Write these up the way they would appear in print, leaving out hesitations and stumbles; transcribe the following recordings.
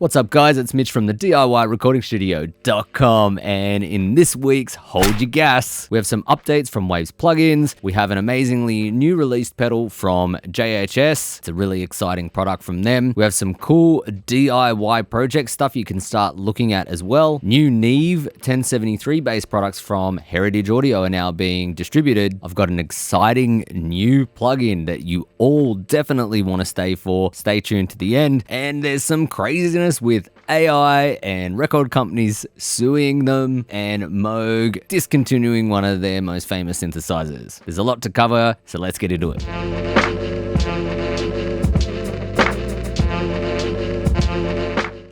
What's up guys, it's Mitch from the DIYRecordingStudio.com, and in this week's Hold Your Gas, we have some updates from Waves plugins. We have an amazingly new released pedal from JHS. It's a really exciting product from them. We have some cool DIY project stuff you can start looking at as well. New NEVE 1073 based products from Heritage Audio are now being distributed. I've got an exciting new plugin that you all definitely want to stay tuned to the end, and there's some craziness with AI and record companies suing them and Moog discontinuing one of their most famous synthesizers. There's a lot to cover, so let's get into it.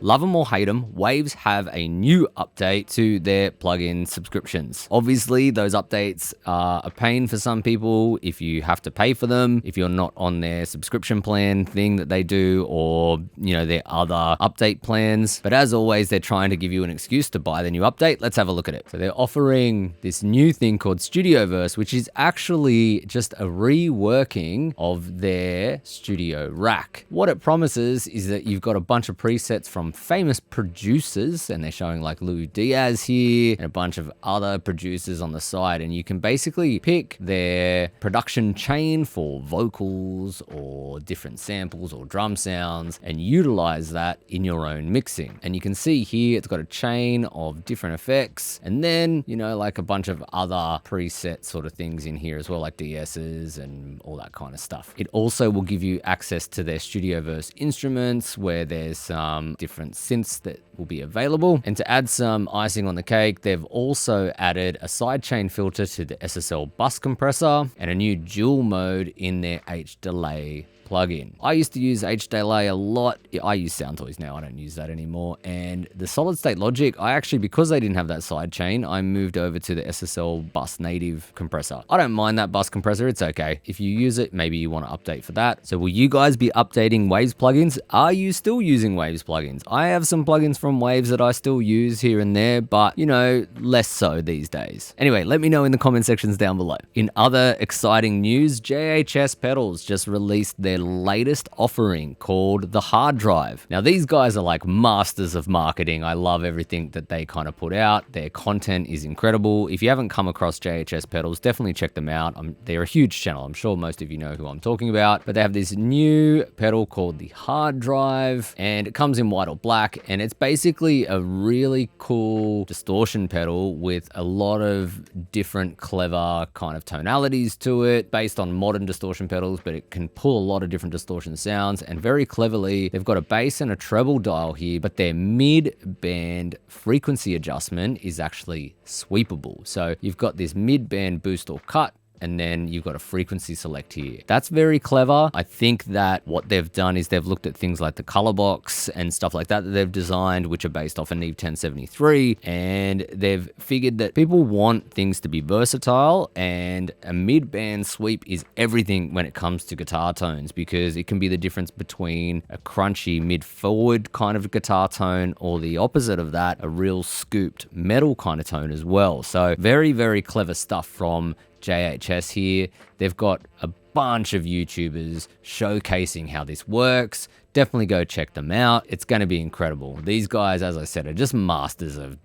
Love them or hate them, Waves have a new update to their plugin subscriptions. Obviously, those updates are a pain for some people if you have to pay for them, if you're not on their subscription plan thing that they do, or their other update plans. But as always, they're trying to give you an excuse to buy the new update. Let's have a look at it. So they're offering this new thing called Studioverse, which is actually just a reworking of their Studio Rack. What it promises is that you've got a bunch of presets from famous producers, and they're showing like Lou Diaz here and a bunch of other producers on the side, and you can basically pick their production chain for vocals or different samples or drum sounds and utilize that in your own mixing. And you can see here it's got a chain of different effects, and then like a bunch of other preset sort of things in here as well, like DS's and all that kind of stuff. It also will give you access to their Studioverse instruments, where there's some different synths that will be available. And to add some icing on the cake, they've also added a sidechain filter to the SSL bus compressor and a new dual mode in their H-Delay plugin. I used to use H-Delay a lot. I use Soundtoys now, I don't use that anymore. And the solid state logic, because they didn't have that sidechain, I moved over to the SSL bus native compressor. I don't mind that bus compressor, it's okay. If you use it, maybe you want to update for that. So will you guys be updating Waves plugins? Are you still using Waves plugins? I have some plugins from Waves that I still use here and there, but less so these days. Anyway, let me know in the comment sections down below. In other exciting news, JHS Pedals just released their latest offering called the Hard Drive. Now these guys are like masters of marketing. I love everything that they kind of put out. Their content is incredible. If you haven't come across JHS Pedals, definitely check them out. They're a huge channel. I'm sure most of you know who I'm talking about, but they have this new pedal called the Hard Drive, and it comes in white or black, and it's basically a really cool distortion pedal with a lot of different clever kind of tonalities to it based on modern distortion pedals, but it can pull a lot of different distortion sounds. And very cleverly, they've got a bass and a treble dial here, but their mid-band frequency adjustment is actually sweepable. So you've got this mid-band boost or cut, and then you've got a frequency select here. That's very clever. I think that what they've done is they've looked at things like the color box and stuff like that they've designed, which are based off a NEVE 1073, and they've figured that people want things to be versatile, and a mid-band sweep is everything when it comes to guitar tones, because it can be the difference between a crunchy mid-forward kind of guitar tone or the opposite of that, a real scooped metal kind of tone as well. So very, very clever stuff from JHS here. They've got a bunch of YouTubers showcasing how this works. Definitely go check them out. It's going to be incredible. These guys, as I said, are just masters of,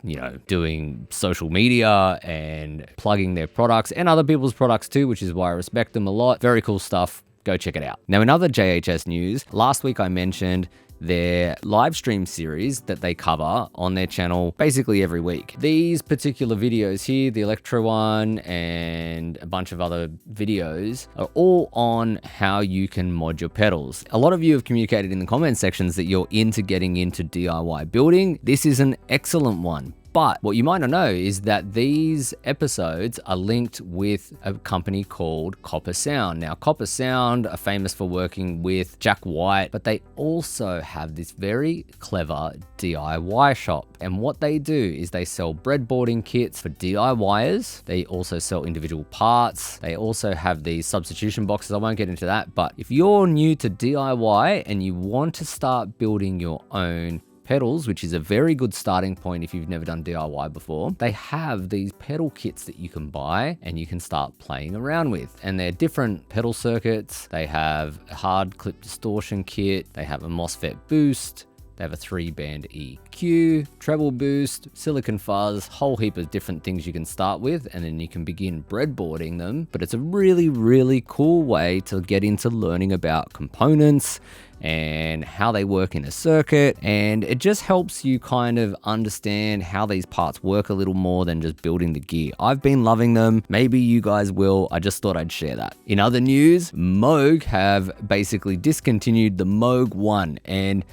doing social media and plugging their products and other people's products too, which is why I respect them a lot. Very cool stuff. Go check it out. Now, in other JHS news, last week I mentioned their live stream series that they cover on their channel basically every week. These particular videos here, the electro one and a bunch of other videos, are all on how you can mod your pedals. A lot of you have communicated in the comment sections that you're into getting into DIY building. This is an excellent one. But what you might not know is that these episodes are linked with a company called Coppersound. Now, Coppersound are famous for working with Jack White, but they also have this very clever DIY shop. And what they do is they sell breadboarding kits for DIYers. They also sell individual parts. They also have these substitution boxes. I won't get into that, but if you're new to DIY and you want to start building your own pedals, which is a very good starting point if you've never done DIY before, they have these pedal kits that you can buy and you can start playing around with. And they're different pedal circuits. They have a hard clip distortion kit. They have a MOSFET boost. They have a 3-band EQ, treble boost, silicon fuzz, whole heap of different things you can start with, and then you can begin breadboarding them. But it's a really, really cool way to get into learning about components and how they work in a circuit, and it just helps you kind of understand how these parts work a little more than just building the gear. I've been loving them. Maybe you guys will. I just thought I'd share that. In other news, Moog have basically discontinued the Moog 1, and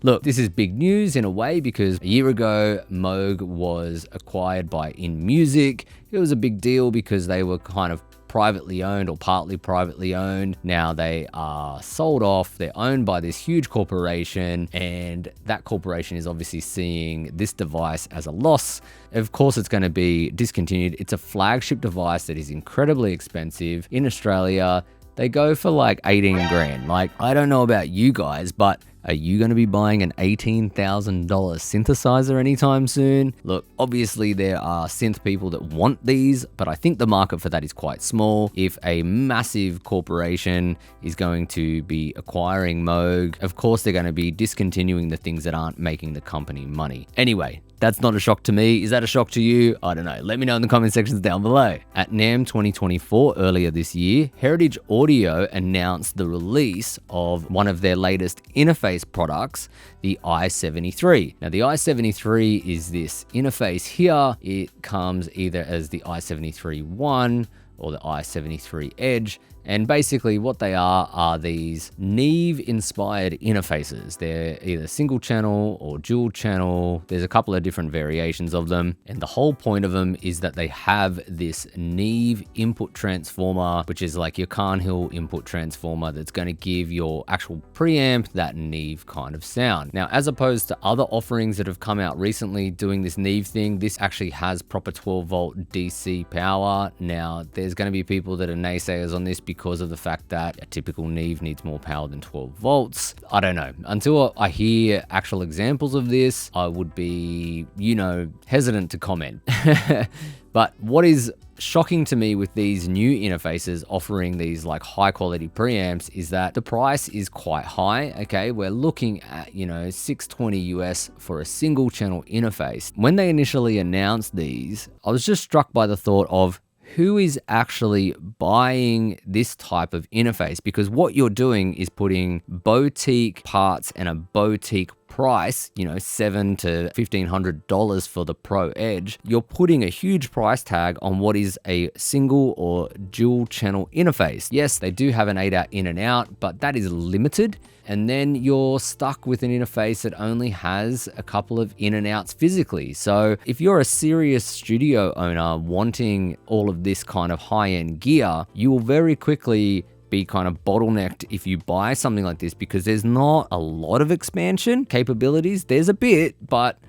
look, this is big news in a way because a year ago, Moog was acquired by InMusic. It was a big deal because they were kind of privately owned or partly privately owned. Now they are sold off. They're owned by this huge corporation, and that corporation is obviously seeing this device as a loss. Of course, it's going to be discontinued. It's a flagship device that is incredibly expensive. In Australia, they go for like 18 grand. Like, I don't know about you guys, but are you going to be buying an $18,000 synthesizer anytime soon? Look, obviously there are synth people that want these, but I think the market for that is quite small. If a massive corporation is going to be acquiring Moog, of course they're going to be discontinuing the things that aren't making the company money. Anyway, that's not a shock to me. Is that a shock to you? I don't know. Let me know in the comment sections down below. At NAMM 2024 earlier this year, Heritage Audio announced the release of one of their latest interface products, the i73. Now the i73 is this interface here. It comes either as the i73 One or the i73 Edge. And basically what they are these NEVE inspired interfaces. They're either single channel or dual channel. There's a couple of different variations of them. And the whole point of them is that they have this NEVE input transformer, which is like your Carnhill input transformer that's going to give your actual preamp that NEVE kind of sound. Now, as opposed to other offerings that have come out recently doing this NEVE thing, this actually has proper 12 volt DC power. Now, there's going to be people that are naysayers on this because of the fact that a typical NEVE needs more power than 12 volts. I don't know. Until I hear actual examples of this, I would be, hesitant to comment. But what is shocking to me with these new interfaces offering these like high quality preamps is that the price is quite high. Okay, we're looking at $620 US for a single channel interface. When they initially announced these, I was just struck by the thought of who is actually buying this type of interface, because what you're doing is putting boutique parts and a boutique price, $700 to $1,500 for the Pro Edge. You're putting a huge price tag on what is a single or dual channel interface. Yes, they do have an ADAT in and out, but that is limited. And then you're stuck with an interface that only has a couple of in and outs physically. So if you're a serious studio owner wanting all of this kind of high-end gear, you will very quickly be kind of bottlenecked if you buy something like this, because there's not a lot of expansion capabilities. There's a bit, but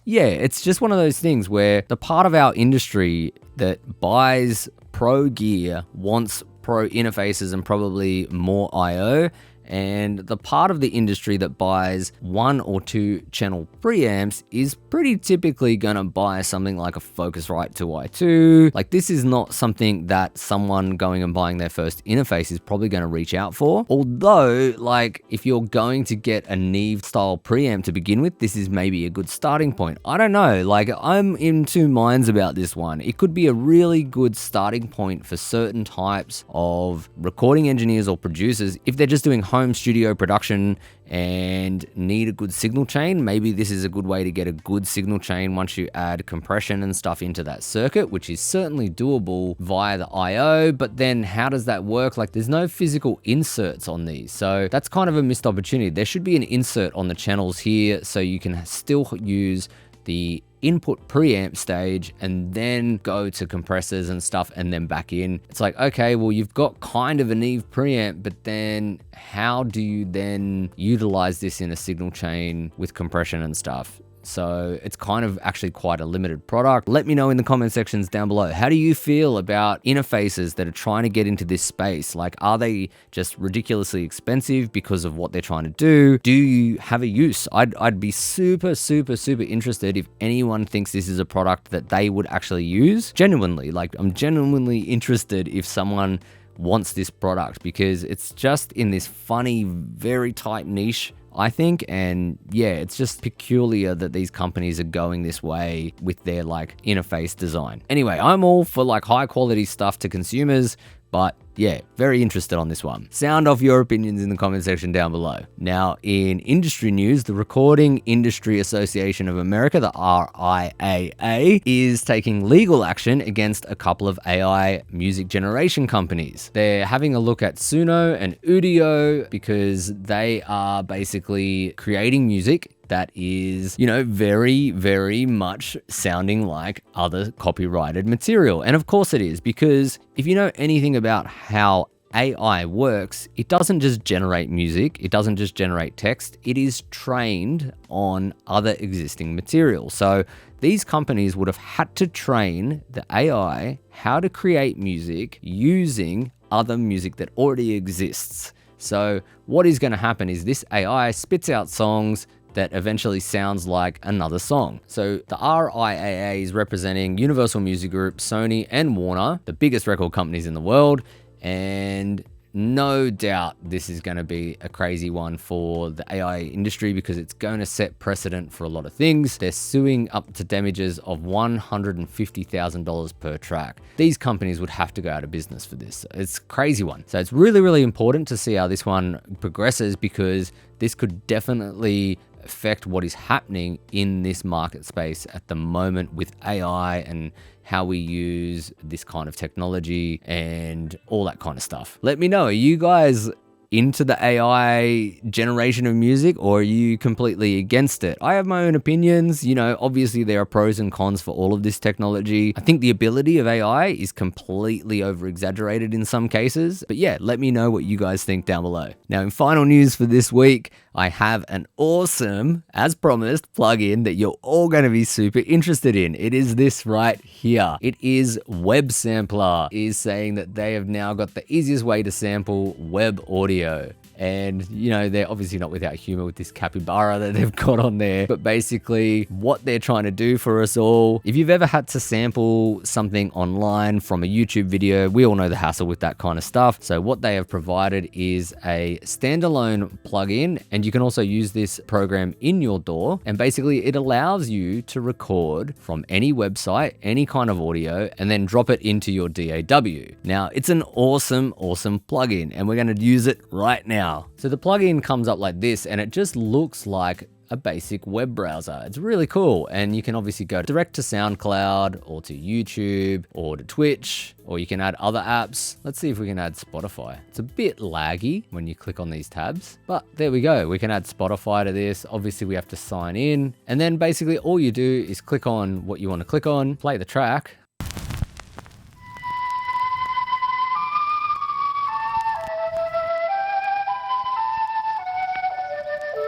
yeah, it's just one of those things where the part of our industry that buys pro gear wants pro interfaces and probably more IO, and the part of the industry that buys 1 or 2 channel preamps is pretty typically gonna buy something like a Focusrite 2i2. Like, this is not something that someone going and buying their first interface is probably gonna reach out for. Although, like, if you're going to get a NEVE style preamp to begin with, this is maybe a good starting point. I don't know, like, I'm in two minds about this one. It could be a really good starting point for certain types of recording engineers or producers if they're just doing home studio production and need a good signal chain. Maybe this is a good way to get a good signal chain once you add compression and stuff into that circuit, which is certainly doable via the IO. But then how does that work? Like, there's no physical inserts on these, so that's kind of a missed opportunity. There should be an insert on the channels here so you can still use the input preamp stage and then go to compressors and stuff and then back in. It's like, okay, well, you've got kind of a NEVE preamp, but then how do you then utilize this in a signal chain with compression and stuff? So it's kind of actually quite a limited product. Let me know in the comment sections down below. How do you feel about interfaces that are trying to get into this space? Like, are they just ridiculously expensive because of what they're trying to do? Do you have a use? I'd be super interested if anyone thinks this is a product that they would actually use. Genuinely, like, I'm genuinely interested if someone wants this product, because it's just in this funny, very tight niche I think. And yeah, it's just peculiar that these companies are going this way with their like interface design. Anyway, I'm all for like high quality stuff to consumers, but yeah, very interested on this one. Sound off your opinions in the comment section down below. Now, in industry news, the Recording Industry Association of America, the RIAA, is taking legal action against a couple of AI music generation companies. They're having a look at Suno and Udio because they are basically creating music that is, you know, very, very much sounding like other copyrighted material. And of course it is, because if you know anything about how AI works, it doesn't just generate music, it doesn't just generate text, it is trained on other existing material. So these companies would have had to train the AI how to create music using other music that already exists. So what is going to happen is this AI spits out songs that eventually sounds like another song. So the RIAA is representing Universal Music Group, Sony, and Warner, the biggest record companies in the world, and no doubt this is going to be a crazy one for the AI industry because it's going to set precedent for a lot of things. They're suing up to damages of $150,000 per track. These companies would have to go out of business for this. It's a crazy one. So it's really, really important to see how this one progresses because this could definitely affect what is happening in this market space at the moment with AI and how we use this kind of technology and all that kind of stuff. Let me know, are you guys into the AI generation of music or are you completely against it? I have my own opinions. You know, obviously there are pros and cons for all of this technology. I think the ability of AI is completely over exaggerated in some cases, but yeah, let me know what you guys think down below. Now in final news for this week, I have an awesome, as promised, plugin that you're all going to be super interested in. It is this right here. It is Websampler. It is saying that they have now got the easiest way to sample web audio. And, you know, they're obviously not without humor with this capybara that they've got on there. But basically, what they're trying to do for us all, if you've ever had to sample something online from a YouTube video, we all know the hassle with that kind of stuff. So what they have provided is a standalone plugin, and you can also use this program in your DAW. And basically, it allows you to record from any website, any kind of audio, and then drop it into your DAW. Now, it's an awesome, awesome plugin, and we're going to use it right now. So the plugin comes up like this and it just looks like a basic web browser. It's really cool. And you can obviously go direct to SoundCloud or to YouTube or to Twitch, or you can add other apps. Let's see if we can add Spotify. It's a bit laggy when you click on these tabs, but there we go. We can add Spotify to this. Obviously we have to sign in, and then basically all you do is click on what you want to click on, play the track.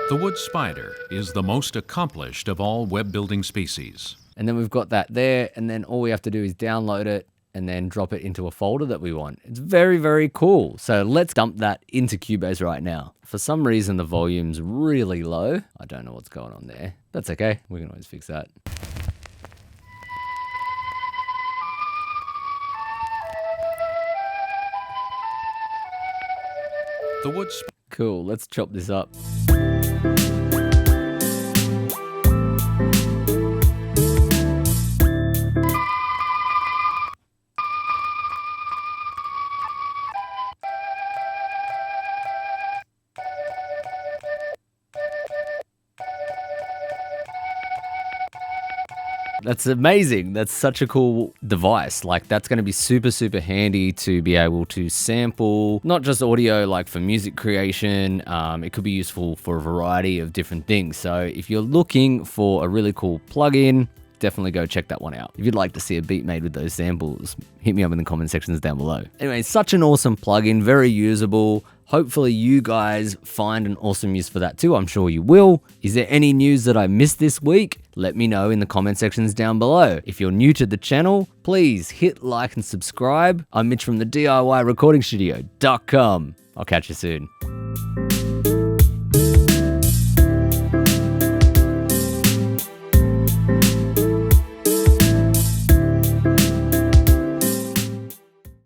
The wood spider is the most accomplished of all web building species. And then we've got that there, and then all we have to do is download it and then drop it into a folder that we want. It's very, very cool. So let's dump that into Cubase right now. For some reason, the volume's really low. I don't know what's going on there. That's okay. We can always fix that. The wood Cool. Let's chop this up. That's amazing. That's such a cool device. Like, that's going to be super, super handy to be able to sample, not just audio, like for music creation. It could be useful for a variety of different things. So if you're looking for a really cool plugin, definitely go check that one out. If you'd like to see a beat made with those samples, hit me up in the comment sections down below. Anyway, such an awesome plugin, very usable. Hopefully you guys find an awesome use for that too. I'm sure you will. Is there any news that I missed this week? Let me know in the comment sections down below. If you're new to the channel, please hit like and subscribe. I'm Mitch from the DIYRecordingstudio.com. I'll catch you soon.